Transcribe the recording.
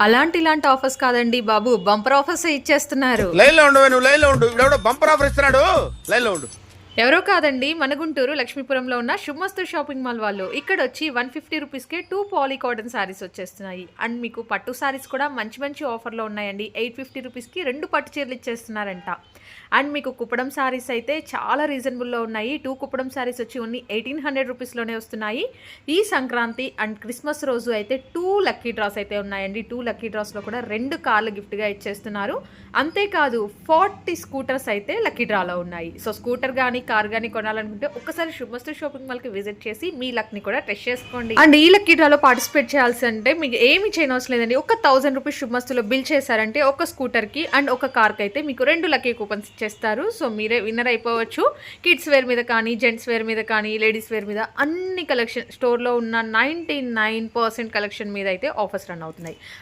ఇలాంటి ఆఫర్స్ కాదండి బాబు. బంపర్ ఆఫర్సే ఇచ్చేస్తున్నారు. లైన్ లో ఉండు, నువ్వు లైన్ లో ఉండు. ఇవిడెవడో బంపర్ ఆఫర్ ఇస్తున్నాడు, లైన్ లో ఉండు. ఎవరో కాదండి, మన గుంటూరు లక్ష్మీపురంలో ఉన్న శుభమస్తు షాపింగ్ మాల్ వాళ్ళు. ఇక్కడ వచ్చి 150 రూపీస్కే 2 పాలీ కాటన్ శారీస్ వచ్చేస్తున్నాయి. అండ్ మీకు పట్టు శారీస్ కూడా మంచి మంచి ఆఫర్లో ఉన్నాయండి. 850 రూపీస్కి 2 పట్టు చీరలు ఇచ్చేస్తున్నారంట. అండ్ మీకు కుప్పడం శారీస్ అయితే చాలా రీజనబుల్లో ఉన్నాయి. 2 కుప్పడం శారీస్ వచ్చి ఓన్లీ 1800 రూపీస్లోనే వస్తున్నాయి. ఈ సంక్రాంతి అండ్ క్రిస్మస్ రోజు అయితే 2 లక్కీ డ్రాస్ అయితే ఉన్నాయండి. 2 లక్కీ డ్రాస్లో కూడా 2 కార్లు గిఫ్ట్గా ఇచ్చేస్తున్నారు. అంతేకాదు 40 స్కూటర్స్ అయితే లక్కీ డ్రాలో ఉన్నాయి. సో స్కూటర్ కానీ కార్ కానీ కొనాలనుకుంటే ఒక్కసారి శుభమస్తు షాపింగ్ మాల్కి విజిట్ చేసి మీ లక్ని కూడా టెస్ట్ చేసుకోండి. అండ్ ఈ లక్కీ డ్రాలో పార్టిసిపేట్ చేయాల్సి అంటే మీకు ఏమి చేయనవసరం లేదండి. ఒక 1000 రూపీస్ శుభమస్తులో బిల్ చేశారంటే ఒక స్కూటర్కి అండ్ ఒక కార్కి అయితే మీకు 2 లక్కీ కూపన్స్ ఇచ్చేస్తారు. సో మీరే విన్నర్ అయిపోవచ్చు. కిడ్స్ వేర్ మీద కానీ, జెంట్స్ వేర్ మీద కానీ, లేడీస్ వేర్ మీద అన్ని కలెక్షన్ స్టోర్లో ఉన్న 99% కలెక్షన్ మీద అయితే ఆఫర్స్ రన్ అవుతున్నాయి.